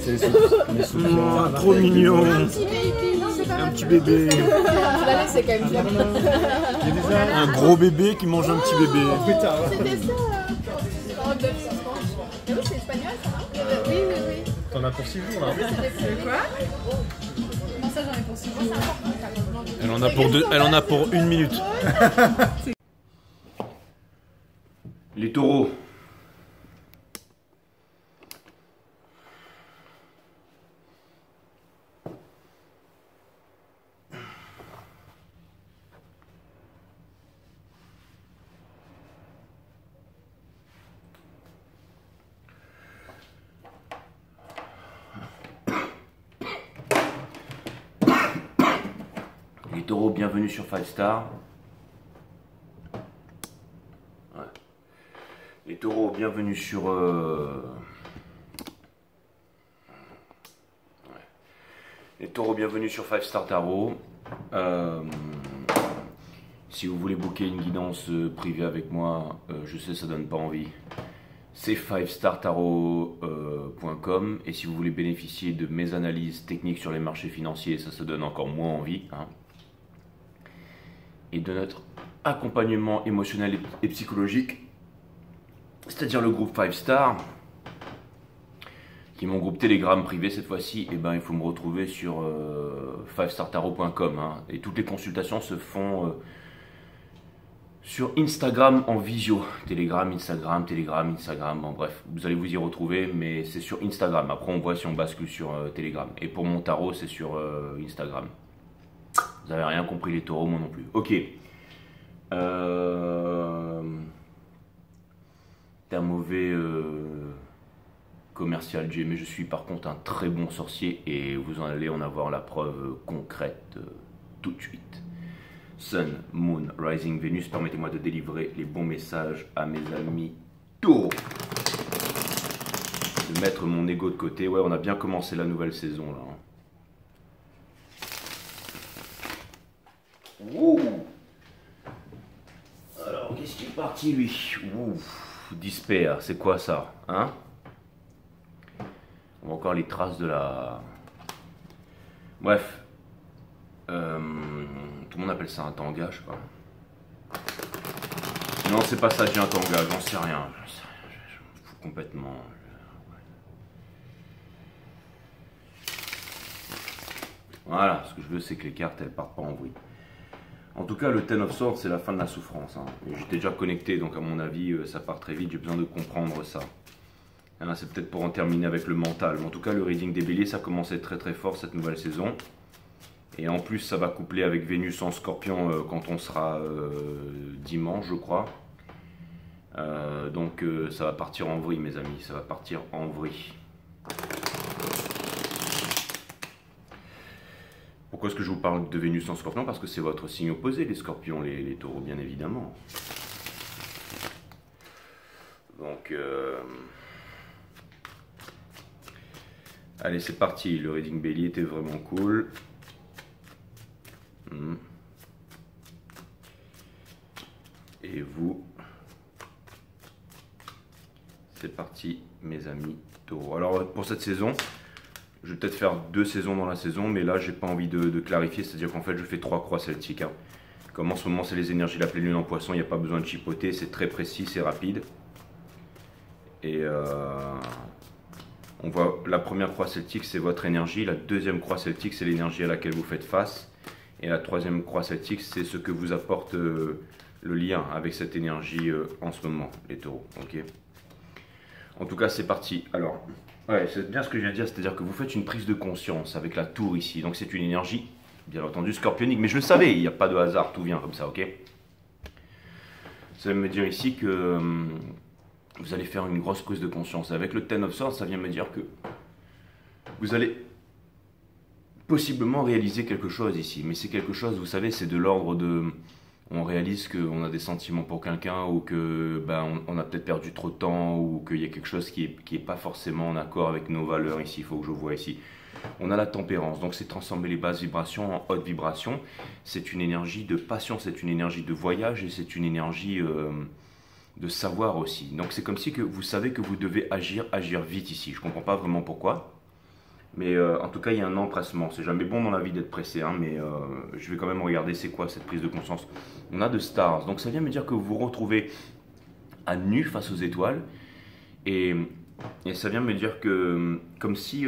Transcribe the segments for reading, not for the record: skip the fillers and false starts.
Les soutiens. Trop mignon. Un petit baby. Non, c'est pas Un petit bébé. Je la laisse, c'est quand même bien. Il y a déjà Un gros bébé qui mange un petit bébé. C'était ça. Oh, belle suspense. Mais oui, c'est espagnol, ça, non? Oui, oui, oui. T'en as pour 6 jours là. C'est quoi? Comment ça, j'en ai pour 6 jours? Elle en a pour 1 minute. Les taureaux. Les taureaux, bienvenue sur 5 Star. Ouais. Les taureaux, bienvenue sur... Ouais. Les taureaux, bienvenue sur 5 Star Tarot. Si vous voulez booker une guidance privée avec moi, je sais ça donne pas envie. C'est 5startarot.com et si vous voulez bénéficier de mes analyses techniques sur les marchés financiers, ça se donne encore moins envie. Hein. Et de notre accompagnement émotionnel et psychologique, c'est-à-dire le groupe 5 Star, qui est mon groupe Telegram privé cette fois-ci, et ben il faut me retrouver sur 5startarot.com. Hein. Et toutes les consultations se font sur Instagram en visio. Telegram, Instagram, bon bref, vous allez vous y retrouver, mais c'est sur Instagram. Après on voit si on bascule sur Telegram. Et pour mon tarot, c'est sur Instagram. Vous n'avez rien compris les taureaux, moi non plus. Ok. T'es un mauvais commercial, Jay, mais je suis par contre un très bon sorcier et vous en allez en avoir la preuve concrète tout de suite. Sun, Moon, Rising, Vénus, permettez-moi de délivrer les bons messages à mes amis taureaux. De mettre mon ego de côté. Ouais, on a bien commencé la nouvelle saison là. Ouh. Alors, qu'est-ce qui est parti lui? Ouh. Despair, c'est quoi ça? Hein? On voit encore les traces de la... Bref. Tout le monde appelle ça un tanga, je sais pas. Non, c'est pas ça, j'ai un tanga, j'en sais rien. Je m'en fous complètement. Voilà, ce que je veux, c'est que les cartes, elles partent pas en bruit. En tout cas, le Ten of Swords, c'est la fin de la souffrance. Hein. J'étais déjà connecté, donc à mon avis, ça part très vite. J'ai besoin de comprendre ça. C'est peut-être pour en terminer avec le mental. Mais en tout cas, le reading des béliers, ça commençait très très fort cette nouvelle saison. Et en plus, ça va coupler avec Vénus en Scorpion quand on sera dimanche, je crois. Donc ça va partir en vrille, mes amis. Ça va partir en vrille. Pourquoi est-ce que je vous parle de Vénus en Scorpion? Parce que c'est votre signe opposé, les Scorpions, les taureaux, bien évidemment. Donc... Allez, c'est parti. Le reading bélier était vraiment cool. Et vous, c'est parti mes amis taureaux. Alors pour cette saison, je vais peut-être faire 2 saisons dans la saison, mais là j'ai pas envie de clarifier, c'est-à-dire qu'en fait je fais 3 croix celtiques. Hein. Comme en ce moment c'est les énergies de la pleine lune en poisson, il n'y a pas besoin de chipoter, c'est très précis, c'est rapide. Et on voit la première croix celtique c'est votre énergie, la deuxième croix celtique c'est l'énergie à laquelle vous faites face. Et la troisième croix celtique, c'est ce que vous apporte le lien avec cette énergie en ce moment, les taureaux. Okay, en tout cas, c'est parti. Alors, ouais, c'est bien ce que je viens de dire, c'est-à-dire que vous faites une prise de conscience avec la tour ici. Donc c'est une énergie, bien entendu, scorpionique. Mais je le savais, il n'y a pas de hasard, tout vient comme ça, ok? Ça veut me dire ici que vous allez faire une grosse prise de conscience. Avec le Ten of Swords, ça vient me dire que vous allez... possiblement réaliser quelque chose ici, mais c'est quelque chose, vous savez, c'est de l'ordre de... On réalise qu'on a des sentiments pour quelqu'un ou que on a peut-être perdu trop de temps ou qu'il y a quelque chose qui est pas forcément en accord avec nos valeurs ici, il faut que je vois ici. On a la tempérance, donc c'est transformer les basses vibrations en hautes vibrations. C'est une énergie de passion, c'est une énergie de voyage et c'est une énergie de savoir aussi. Donc c'est comme si que vous savez que vous devez agir vite ici. Je comprends pas vraiment pourquoi. Mais en tout cas, il y a un empressement. C'est jamais bon dans la vie d'être pressé, hein, mais je vais quand même regarder c'est quoi cette prise de conscience. On a de stars, donc ça vient me dire que vous vous retrouvez à nu face aux étoiles, et ça vient me dire que, comme si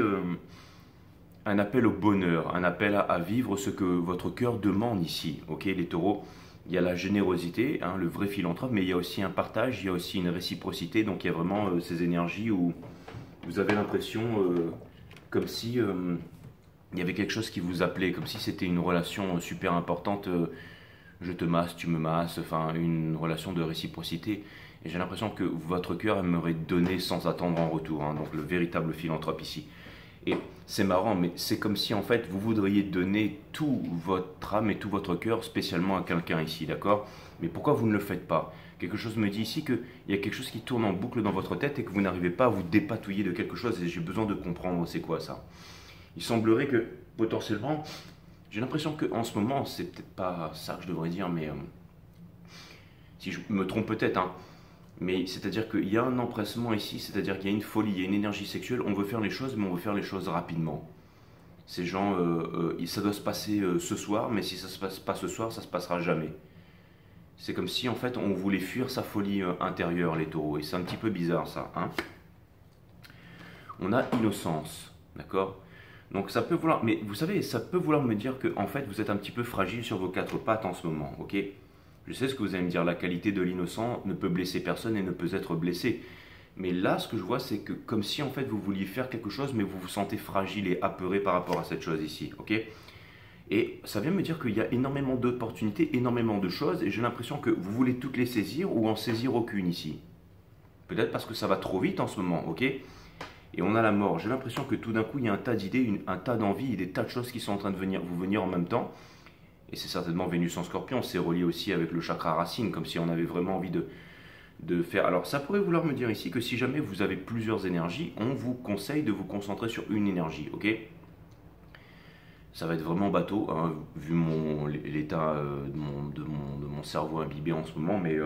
un appel au bonheur, un appel à vivre ce que votre cœur demande ici, ok les taureaux. Il y a la générosité, hein, le vrai philanthrope, mais il y a aussi un partage, il y a aussi une réciprocité, donc il y a vraiment ces énergies où vous avez l'impression comme si il y avait quelque chose qui vous appelait, comme si c'était une relation super importante, je te masse, tu me masses, enfin une relation de réciprocité. Et j'ai l'impression que votre cœur aimerait donner sans attendre en retour, hein, donc le véritable philanthrope ici. Et c'est marrant, mais c'est comme si en fait vous voudriez donner tout votre âme et tout votre cœur spécialement à quelqu'un ici, d'accord? Mais pourquoi vous ne le faites pas? Quelque chose me dit ici qu'il y a quelque chose qui tourne en boucle dans votre tête et que vous n'arrivez pas à vous dépatouiller de quelque chose, et j'ai besoin de comprendre c'est quoi ça. Il semblerait que potentiellement, j'ai l'impression qu'en ce moment, c'est peut-être pas ça que je devrais dire, mais si je me trompe peut-être, hein, mais c'est-à-dire qu'il y a un empressement ici, c'est-à-dire qu'il y a une folie, il y a une énergie sexuelle, on veut faire les choses, mais on veut faire les choses rapidement. Ces gens, ça doit se passer ce soir, mais si ça ne se passe pas ce soir, ça ne se passera jamais. C'est comme si en fait on voulait fuir sa folie intérieure, les taureaux, et c'est un petit peu bizarre ça, hein. On a innocence, d'accord? Donc ça peut vouloir, mais vous savez, ça peut vouloir me dire que en fait vous êtes un petit peu fragile sur vos quatre pattes en ce moment, ok? Je sais ce que vous allez me dire, la qualité de l'innocent ne peut blesser personne et ne peut être blessé. Mais là, ce que je vois, c'est que comme si en fait vous vouliez faire quelque chose, mais vous vous sentez fragile et apeuré par rapport à cette chose ici, ok? Et ça vient me dire qu'il y a énormément d'opportunités, énormément de choses, et j'ai l'impression que vous voulez toutes les saisir ou en saisir aucune ici. Peut-être parce que ça va trop vite en ce moment, ok? Et on a la mort. J'ai l'impression que tout d'un coup, il y a un tas d'idées, un tas d'envies et des tas de choses qui sont en train de vous venir en même temps. Et c'est certainement Vénus en Scorpion, c'est relié aussi avec le chakra racine, comme si on avait vraiment envie de faire. Alors ça pourrait vouloir me dire ici que si jamais vous avez plusieurs énergies, on vous conseille de vous concentrer sur une énergie, ok? Ça va être vraiment bateau, hein, vu l'état de mon cerveau imbibé en ce moment, mais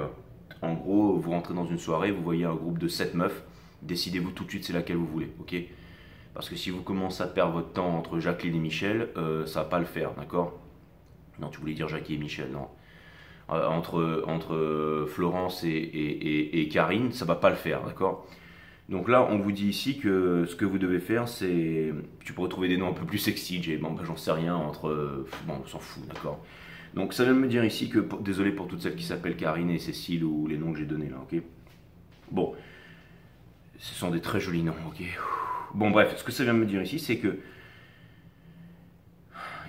en gros, vous rentrez dans une soirée, vous voyez un groupe de 7 meufs, décidez-vous tout de suite c'est laquelle vous voulez, ok? Parce que si vous commencez à perdre votre temps entre Jacqueline et Michel, ça va pas le faire, d'accord? Non, tu voulais dire Jackie et Michel, non. Entre Florence et Karine, ça va pas le faire, d'accord? Donc là, on vous dit ici que ce que vous devez faire, c'est... Tu pourrais trouver des noms un peu plus sexy, Jay. Bon, j'en sais rien, bon, on s'en fout, d'accord? Donc ça vient de me dire ici que... Désolé pour toutes celles qui s'appellent Karine et Cécile ou les noms que j'ai donnés là, ok? Bon, ce sont des très jolis noms, ok? Bon, bref, ce que ça vient de me dire ici, c'est que...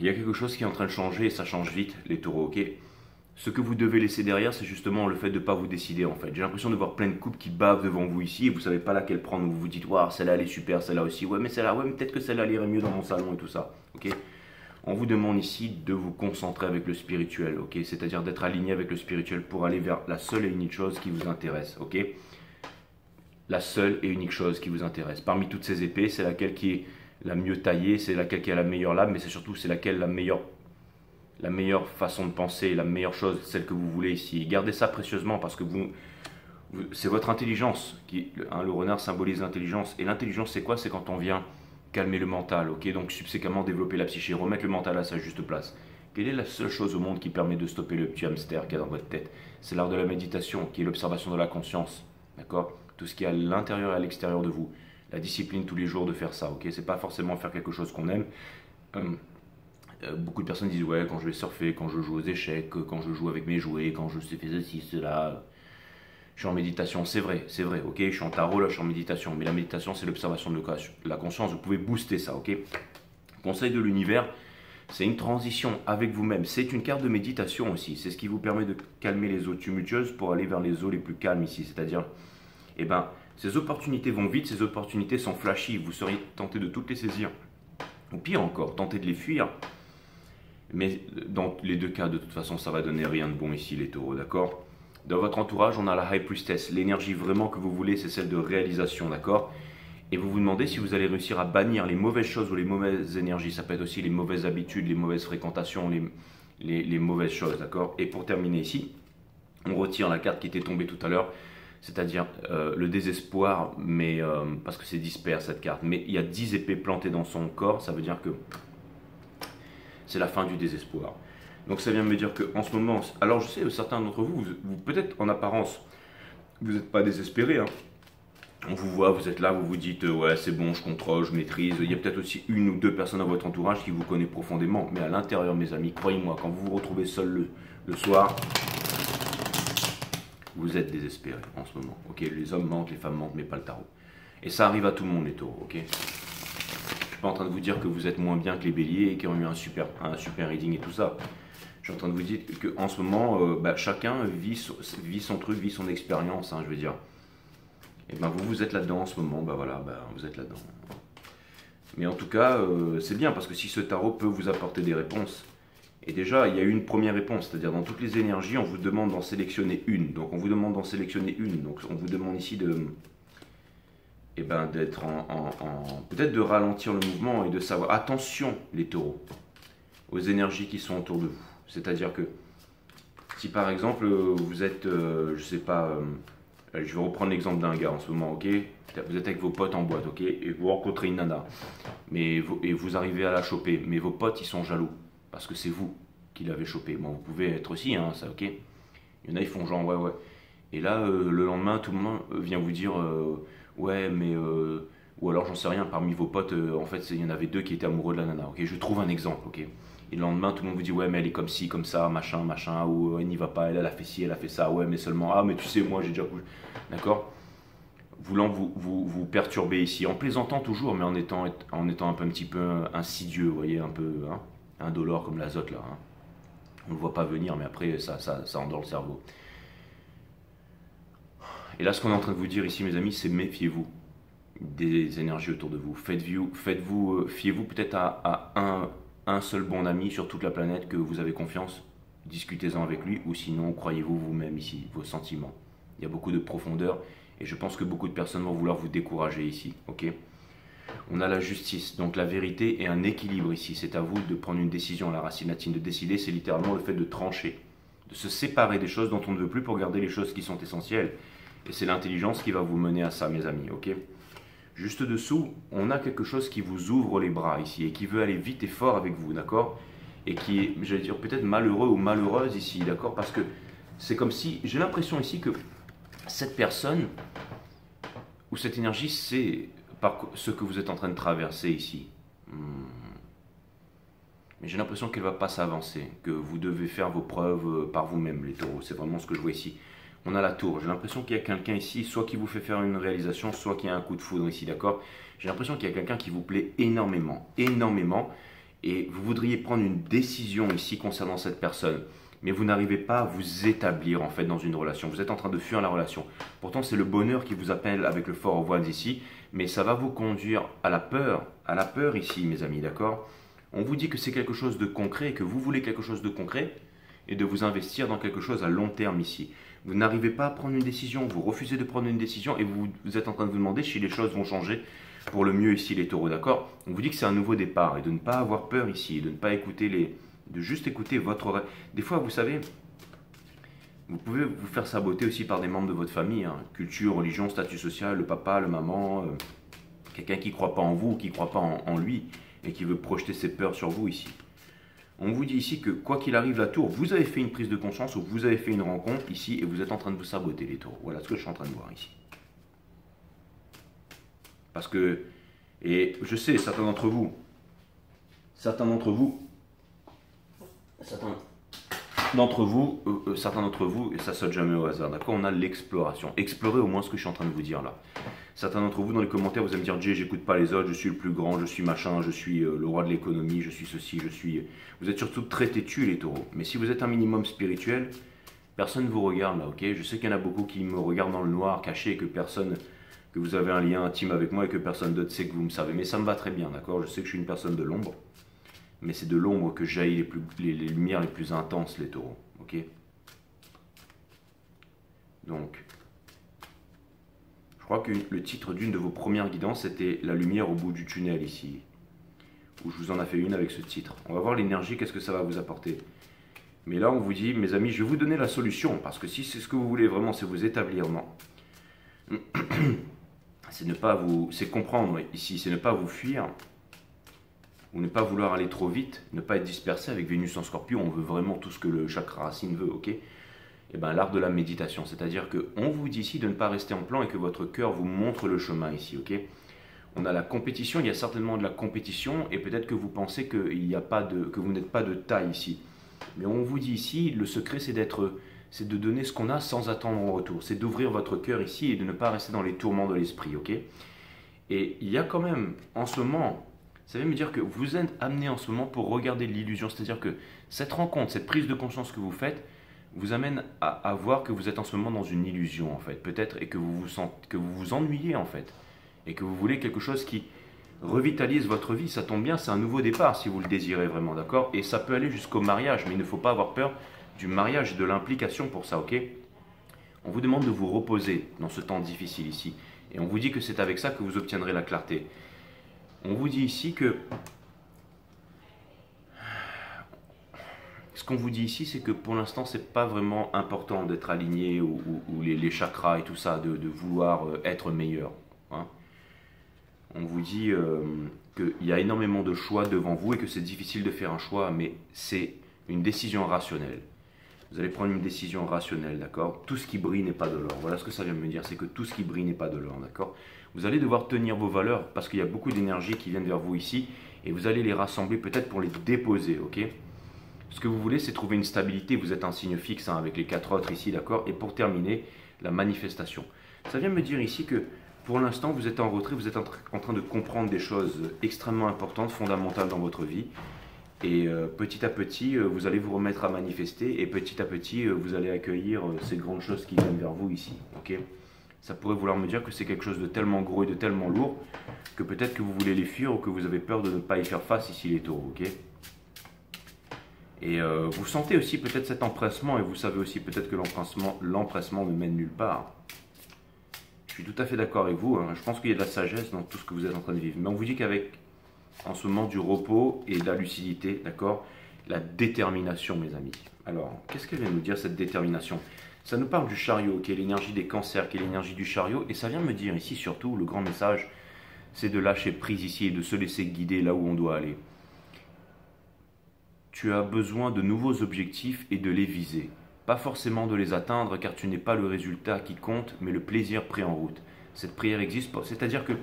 Il y a quelque chose qui est en train de changer et ça change vite, les taureaux, ok? Ce que vous devez laisser derrière, c'est justement le fait de ne pas vous décider en fait. J'ai l'impression de voir plein de couples qui bavent devant vous ici et vous ne savez pas laquelle prendre. Vous vous dites, waouh, celle-là elle est super, celle-là aussi. Ouais, mais celle-là, ouais, mais peut-être que celle-là elle irait mieux dans mon salon et tout ça, ok? On vous demande ici de vous concentrer avec le spirituel, ok? C'est-à-dire d'être aligné avec le spirituel pour aller vers la seule et unique chose qui vous intéresse, ok? La seule et unique chose qui vous intéresse. Parmi toutes ces épées, c'est laquelle qui est la mieux taillée, c'est laquelle qui a la meilleure lame, mais c'est surtout c'est laquelle la meilleure façon de penser, la meilleure chose, celle que vous voulez ici. Gardez ça précieusement parce que c'est votre intelligence. Le renard symbolise l'intelligence. Et l'intelligence, c'est quoi? C'est quand on vient calmer le mental, ok? Donc subséquemment développer la psyché, remettre le mental à sa juste place. Quelle est la seule chose au monde qui permet de stopper le petit hamster qu'il y a dans votre tête? C'est l'art de la méditation, qui est l'observation de la conscience, d'accord? Tout ce qui est à l'intérieur et à l'extérieur de vous. La discipline tous les jours de faire ça, ok? C'est pas forcément faire quelque chose qu'on aime. Beaucoup de personnes disent ouais, quand je vais surfer, quand je joue aux échecs, quand je joue avec mes jouets, quand je fais ceci, cela, je suis en méditation. C'est vrai, ok? Je suis en tarot, là je suis en méditation, mais la méditation c'est l'observation de la conscience, vous pouvez booster ça, ok? Conseil de l'univers, c'est une transition avec vous-même, c'est une carte de méditation aussi, c'est ce qui vous permet de calmer les eaux tumultueuses pour aller vers les eaux les plus calmes ici, c'est-à-dire, eh ben, ces opportunités vont vite, ces opportunités sont flashy, vous seriez tenté de toutes les saisir, ou pire encore, tenter de les fuir. Mais dans les deux cas, de toute façon, ça va donner rien de bon ici, les taureaux, d'accord? Dans votre entourage, on a la High Priestess. L'énergie vraiment que vous voulez, c'est celle de réalisation, d'accord? Et vous vous demandez si vous allez réussir à bannir les mauvaises choses ou les mauvaises énergies. Ça peut être aussi les mauvaises habitudes, les mauvaises fréquentations, les mauvaises choses, d'accord? Et pour terminer ici, on retire la carte qui était tombée tout à l'heure. c'est-à-dire le désespoir, mais parce que c'est disper cette carte. Mais il y a 10 épées plantées dans son corps, ça veut dire que c'est la fin du désespoir. Donc ça vient me dire qu'en ce moment, alors je sais, certains d'entre vous, peut-être en apparence, vous n'êtes pas désespérés, hein. On vous voit, vous êtes là, vous vous dites ouais c'est bon, je contrôle, je maîtrise. Il y a peut-être aussi une ou deux personnes dans votre entourage qui vous connaissent profondément. Mais à l'intérieur, mes amis, croyez-moi, quand vous vous retrouvez seul le soir, vous êtes désespérés en ce moment. Ok, les hommes mentent, les femmes mentent, mais pas le tarot. Et ça arrive à tout le monde, les taureaux. Ok. Je suis pas en train de vous dire que vous êtes moins bien que les béliers et qui ont eu un super reading et tout ça. Je suis en train de vous dire qu'en ce moment, chacun vit son truc, vit son expérience, hein, je veux dire. Et ben vous êtes là-dedans en ce moment, vous êtes là-dedans. Mais en tout cas, c'est bien parce que si ce tarot peut vous apporter des réponses, et déjà il y a eu une première réponse, c'est-à-dire dans toutes les énergies, on vous demande d'en sélectionner une. Donc on vous demande d'en sélectionner une. Donc on vous demande ici d'être peut-être de ralentir le mouvement et de savoir, attention les taureaux, aux énergies qui sont autour de vous. C'est-à-dire que si par exemple vous êtes, je sais pas, je vais reprendre l'exemple d'un gars en ce moment, ok? Vous êtes avec vos potes en boîte, ok? Et vous rencontrez une nana, et vous arrivez à la choper, mais vos potes ils sont jaloux, parce que c'est vous qui l'avez chopé. Bon, vous pouvez être aussi, hein, ça, ok? Il y en a, ils font genre, ouais. Et là, le lendemain, tout le monde vient vous dire, ouais, mais... ou alors, j'en sais rien, parmi vos potes, en fait, il y en avait deux qui étaient amoureux de la nana, ok? Je trouve un exemple, ok? Et le lendemain, tout le monde vous dit, ouais, mais elle est comme ci, comme ça, machin, ou elle n'y va pas, elle a fait ci, elle a fait ça, ouais, mais seulement, ah, mais tu sais, moi, j'ai déjà couché. D'accord? Voulant vous perturber ici, en plaisantant toujours, mais en étant un petit peu insidieux, vous voyez, un peu hein, indolore comme l'azote, là. Hein. On ne le voit pas venir, mais après, ça endort le cerveau. Et là, ce qu'on est en train de vous dire ici, mes amis, c'est méfiez-vous des énergies autour de vous. Fiez-vous peut-être à un seul bon ami sur toute la planète que vous avez confiance. Discutez-en avec lui, ou sinon, croyez-vous vous-même ici, vos sentiments. Il y a beaucoup de profondeur, et je pense que beaucoup de personnes vont vouloir vous décourager ici, ok? On a la justice, donc la vérité et un équilibre ici. C'est à vous de prendre une décision. La racine latine de décider, c'est littéralement le fait de trancher, de se séparer des choses dont on ne veut plus pour garder les choses qui sont essentielles. Et c'est l'intelligence qui va vous mener à ça, mes amis, ok? Juste dessous, on a quelque chose qui vous ouvre les bras ici et qui veut aller vite et fort avec vous, d'accord? Et qui est, j'allais dire, peut-être malheureux ou malheureuse ici, d'accord? Parce que c'est comme si, j'ai l'impression ici que cette personne ou cette énergie, c'est par ce que vous êtes en train de traverser ici. Mais j'ai l'impression qu'elle ne va pas s'avancer, que vous devez faire vos preuves par vous-même, les taureaux. C'est vraiment ce que je vois ici. On a la tour. J'ai l'impression qu'il y a quelqu'un ici, soit qui vous fait faire une réalisation, soit qu'il y a un coup de foudre ici, d'accord? J'ai l'impression qu'il y a quelqu'un qui vous plaît énormément, énormément, et vous voudriez prendre une décision ici concernant cette personne, mais vous n'arrivez pas à vous établir en fait dans une relation. Vous êtes en train de fuir la relation. Pourtant, c'est le bonheur qui vous appelle avec le fort au voile ici, mais ça va vous conduire à la peur ici, mes amis, d'accord? On vous dit que c'est quelque chose de concret, que vous voulez quelque chose de concret, et de vous investir dans quelque chose à long terme ici. Vous n'arrivez pas à prendre une décision, vous refusez de prendre une décision et vous êtes en train de vous demander si les choses vont changer pour le mieux ici, les taureaux, d'accord? On vous dit que c'est un nouveau départ et de ne pas avoir peur ici, de ne pas écouter de juste écouter votre rêve. Des fois, vous savez, vous pouvez vous faire saboter aussi par des membres de votre famille, hein, culture, religion, statut social, le papa, le maman, quelqu'un qui ne croit pas en vous, qui ne croit pas en lui et qui veut projeter ses peurs sur vous ici. On vous dit ici que quoi qu'il arrive la tour, vous avez fait une prise de conscience ou vous avez fait une rencontre ici et vous êtes en train de vous saboter les taureaux. Voilà ce que je suis en train de voir ici. Parce que, et je sais, certains d'entre vous, et ça saute jamais au hasard, d'accord? On a l'exploration. Explorez au moins ce que je suis en train de vous dire là. Certains d'entre vous, dans les commentaires, vous allez me dire, Jay, j'écoute pas les autres, je suis le plus grand, je suis machin, je suis le roi de l'économie, je suis ceci, je suis... Vous êtes surtout très têtus, les taureaux. Mais si vous êtes un minimum spirituel, personne ne vous regarde là, ok? Je sais qu'il y en a beaucoup qui me regardent dans le noir, caché, et que vous avez un lien intime avec moi et que personne d'autre sait que vous me savez. Mais ça me va très bien, d'accord? Je sais que je suis une personne de l'ombre, mais c'est de l'ombre que jaillit les lumières les plus intenses, les taureaux, ok? Donc... Je crois que le titre d'une de vos premières guidances c'était La lumière au bout du tunnel ici, où je vous en ai fait une avec ce titre. On va voir l'énergie, qu'est-ce que ça va vous apporter. Mais là on vous dit, mes amis, je vais vous donner la solution, parce que si c'est ce que vous voulez vraiment, c'est vous établir c'est comprendre ici, c'est ne pas vous fuir, ou ne pas vouloir aller trop vite, ne pas être dispersé. Avec Vénus en Scorpion, on veut vraiment tout ce que le chakra racine veut, ok? Et bien l'art de la méditation, c'est-à-dire qu'on vous dit ici de ne pas rester en plan et que votre cœur vous montre le chemin ici, ok? On a la compétition, il y a certainement de la compétition, et peut-être que vous pensez que vous n'êtes pas de taille ici. Mais on vous dit ici, le secret c'est de donner ce qu'on a sans attendre en retour. C'est d'ouvrir votre cœur ici et de ne pas rester dans les tourments de l'esprit, ok? Et il y a quand même, en ce moment, ça veut me dire que vous êtes amené en ce moment pour regarder l'illusion. C'est-à-dire que cette rencontre, cette prise de conscience que vous faites, vous amène à voir que vous êtes en ce moment dans une illusion, en fait. Peut-être, et que que vous vous ennuyez, en fait. Et que vous voulez quelque chose qui revitalise votre vie. Ça tombe bien, c'est un nouveau départ, si vous le désirez vraiment, d'accord? Et ça peut aller jusqu'au mariage, mais il ne faut pas avoir peur du mariage et de l'implication pour ça, ok? On vous demande de vous reposer dans ce temps difficile ici. Et on vous dit que c'est avec ça que vous obtiendrez la clarté. On vous dit ici que... Ce qu'on vous dit ici, c'est que pour l'instant, c'est pas vraiment important d'être aligné ou les chakras et tout ça, de vouloir être meilleur. Hein. On vous dit qu'il y a énormément de choix devant vous et que c'est difficile de faire un choix, mais c'est une décision rationnelle. Vous allez prendre une décision rationnelle, d'accord? Tout ce qui brille n'est pas de l'or. Voilà ce que ça vient me dire, c'est que tout ce qui brille n'est pas de l'or, d'accord? Vous allez devoir tenir vos valeurs parce qu'il y a beaucoup d'énergie qui viennent vers vous ici et vous allez les rassembler peut-être pour les déposer, ok? Ce que vous voulez, c'est trouver une stabilité. Vous êtes un signe fixe hein, avec les 4 autres ici, d'accord? Et pour terminer, la manifestation. Ça vient me dire ici que pour l'instant, vous êtes en retrait, vous êtes en train de comprendre des choses extrêmement importantes, fondamentales dans votre vie. Et petit à petit, vous allez vous remettre à manifester et petit à petit, vous allez accueillir ces grandes choses qui viennent vers vous ici, ok? Ça pourrait vouloir me dire que c'est quelque chose de tellement gros et de tellement lourd que peut-être que vous voulez les fuir ou que vous avez peur de ne pas y faire face ici les taureaux, ok? Et vous sentez aussi peut-être cet empressement et vous savez aussi peut-être que l'empressement ne mène nulle part. Je suis tout à fait d'accord avec vous, hein. Je pense qu'il y a de la sagesse dans tout ce que vous êtes en train de vivre. Mais on vous dit qu'avec en ce moment du repos et de la lucidité, d'accord? La détermination, mes amis. Alors, qu'est-ce qu'elle vient nous dire cette détermination? Ça nous parle du chariot, qui est l'énergie des cancers, qui est l'énergie du chariot. Et ça vient me dire ici surtout, le grand message, c'est de lâcher prise ici et de se laisser guider là où on doit aller. Tu as besoin de nouveaux objectifs et de les viser. Pas forcément de les atteindre car tu n'es pas le résultat qui compte, mais le plaisir pris en route. Cette prière existe pas. C'est-à-dire que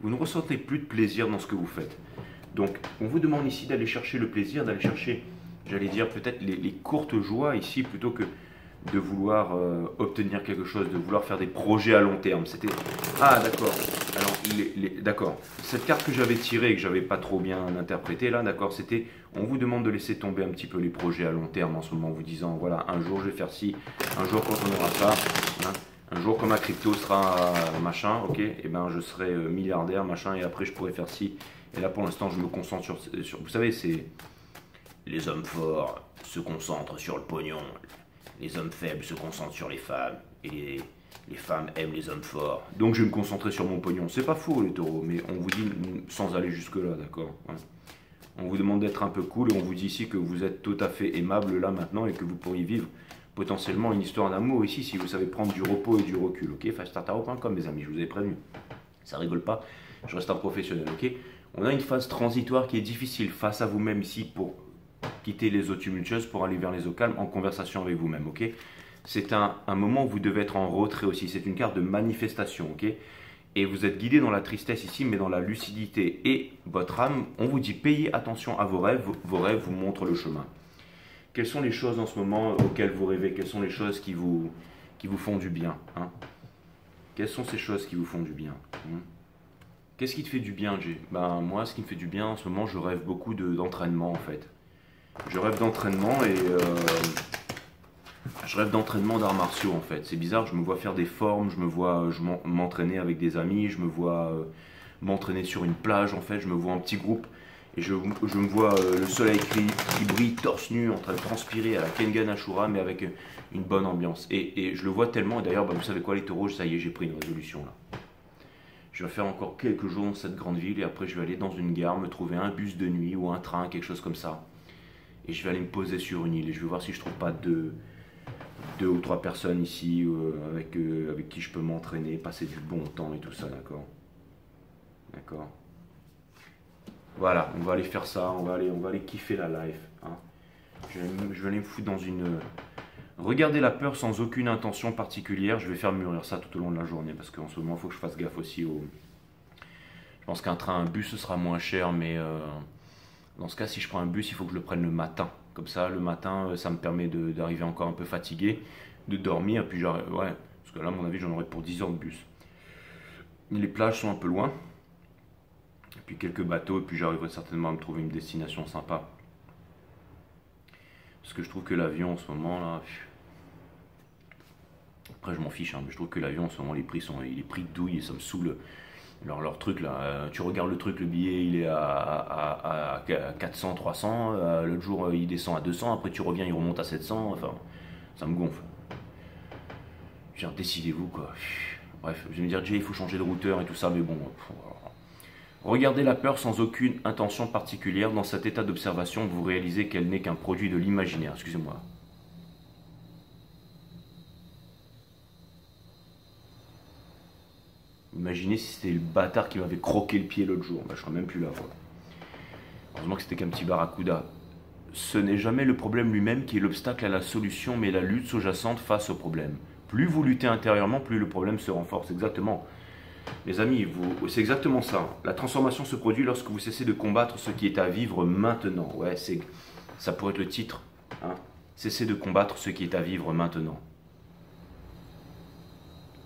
vous ne ressentez plus de plaisir dans ce que vous faites. Donc, on vous demande ici d'aller chercher le plaisir, d'aller chercher, j'allais dire, peut-être les courtes joies ici, plutôt que de vouloir obtenir quelque chose, de vouloir faire des projets à long terme. C'était... Ah, d'accord. Alors, d'accord. Cette carte que j'avais tirée et que j'avais pas trop bien interprétée, là, d'accord, c'était... On vous demande de laisser tomber un petit peu les projets à long terme en ce moment, en vous disant, voilà, un jour je vais faire ci, un jour quand on aura ça, hein, un jour quand ma crypto sera machin, ok, et ben je serai milliardaire, machin, et après je pourrai faire ci. Et là, pour l'instant, je me concentre sur... Vous savez, c'est... Les hommes forts se concentrent sur le pognon. Les hommes faibles se concentrent sur les femmes. Et les femmes aiment les hommes forts. Donc, je vais me concentrer sur mon pognon. C'est pas faux, les taureaux, mais on vous dit sans aller jusque-là, d'accord? Ouais. On vous demande d'être un peu cool et on vous dit ici que vous êtes tout à fait aimable là maintenant et que vous pourriez vivre potentiellement une histoire d'amour ici si vous savez prendre du repos et du recul, ok? Fastartarot.com, mes amis, je vous ai prévenu. Ça rigole pas, je reste un professionnel, ok? On a une phase transitoire qui est difficile face à vous-même ici pour quitter les eaux tumultueuses pour aller vers les eaux calmes en conversation avec vous-même, ok? C'est un moment où vous devez être en retrait aussi, c'est une carte de manifestation, ok? Et vous êtes guidé dans la tristesse ici, mais dans la lucidité. Et votre âme, on vous dit, payez attention à vos rêves vous montrent le chemin. Quelles sont les choses en ce moment auxquelles vous rêvez? Quelles sont les choses qui vous font du bien, hein? Quelles sont ces choses qui vous font du bien, hein? Qu'est-ce qui te fait du bien, Jay? Ben, moi, ce qui me fait du bien en ce moment, je rêve beaucoup d'entraînement, en fait. Je rêve d'entraînement et... je rêve d'entraînement d'arts martiaux, en fait. C'est bizarre, je me vois faire des formes, je me vois m'entraîner avec des amis, je me vois m'entraîner sur une plage, en fait. Je me vois en petit groupe et je me vois le soleil qui brille, torse nu, en train de transpirer à la Kengan Ashura, mais avec une bonne ambiance. Et je le vois tellement, et d'ailleurs, bah, vous savez quoi, les taureaux, ça y est, j'ai pris une résolution, là. Je vais faire encore quelques jours dans cette grande ville et après je vais aller dans une gare, me trouver un bus de nuit ou un train, quelque chose comme ça. Et je vais aller me poser sur une île et je vais voir si je trouve pas 2 ou 3 personnes ici avec qui je peux m'entraîner, passer du bon temps et tout ça, d'accord? D'accord. Voilà, on va aller faire ça, on va aller kiffer la life. Hein. Je vais aller me foutre dans une... Regardez la peur sans aucune intention particulière, je vais faire mûrir ça tout au long de la journée, parce qu'en ce moment, il faut que je fasse gaffe aussi au... Je pense qu'un train, un bus, ce sera moins cher, mais dans ce cas, si je prends un bus, il faut que je le prenne le matin. Comme ça, le matin, ça me permet d'arriver encore un peu fatigué, de dormir, puis j'arrive... Ouais, parce que là, à mon avis, j'en aurai pour 10 heures de bus. Les plages sont un peu loin. Et puis quelques bateaux, et puis j'arriverai certainement à me trouver une destination sympa. Parce que je trouve que l'avion en ce moment là... Après je m'en fiche, hein, mais je trouve que l'avion en ce moment les prix il est pris de douille et ça me saoule. Leur truc là, tu regardes le truc, le billet il est à 400, 300, l'autre jour il descend à 200, après tu reviens il remonte à 700, enfin ça me gonfle. Genre décidez-vous quoi. Bref, je vais me dire déjà il faut changer de routeur et tout ça, mais bon... Regardez la peur sans aucune intention particulière. Dans cet état d'observation, vous réalisez qu'elle n'est qu'un produit de l'imaginaire. Excusez-moi. Imaginez si c'était le bâtard qui m'avait croqué le pied l'autre jour. Ben, je serais même plus là. Quoi. Heureusement que c'était qu'un petit barracuda. Ce n'est jamais le problème lui-même qui est l'obstacle à la solution, mais la lutte sous-jacente face au problème. Plus vous luttez intérieurement, plus le problème se renforce. Exactement. Les amis, c'est exactement ça. La transformation se produit lorsque vous cessez de combattre ce qui est à vivre maintenant. Ouais, ça pourrait être le titre. Hein. Cessez de combattre ce qui est à vivre maintenant.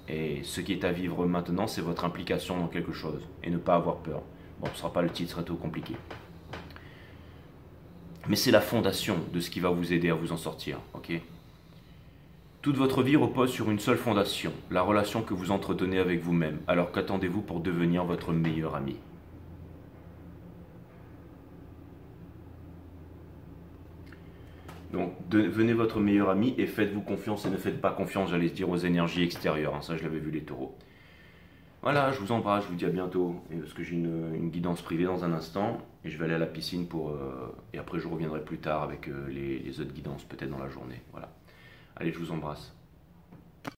Et ce qui est à vivre maintenant, c'est votre implication dans quelque chose. Et ne pas avoir peur. Bon, ce ne sera pas le titre, ce serait trop compliqué. Mais c'est la fondation de ce qui va vous aider à vous en sortir. Ok ? Toute votre vie repose sur une seule fondation, la relation que vous entretenez avec vous-même. Alors qu'attendez-vous pour devenir votre meilleur ami? Donc, devenez votre meilleur ami et faites-vous confiance et ne faites pas confiance, j'allais dire, aux énergies extérieures. Hein, ça, je l'avais vu les taureaux. Voilà, je vous embrasse, je vous dis à bientôt. Parce que j'ai une guidance privée dans un instant. Et je vais aller à la piscine et après, je reviendrai plus tard avec les autres guidances, peut-être dans la journée. Voilà. Allez, je vous embrasse.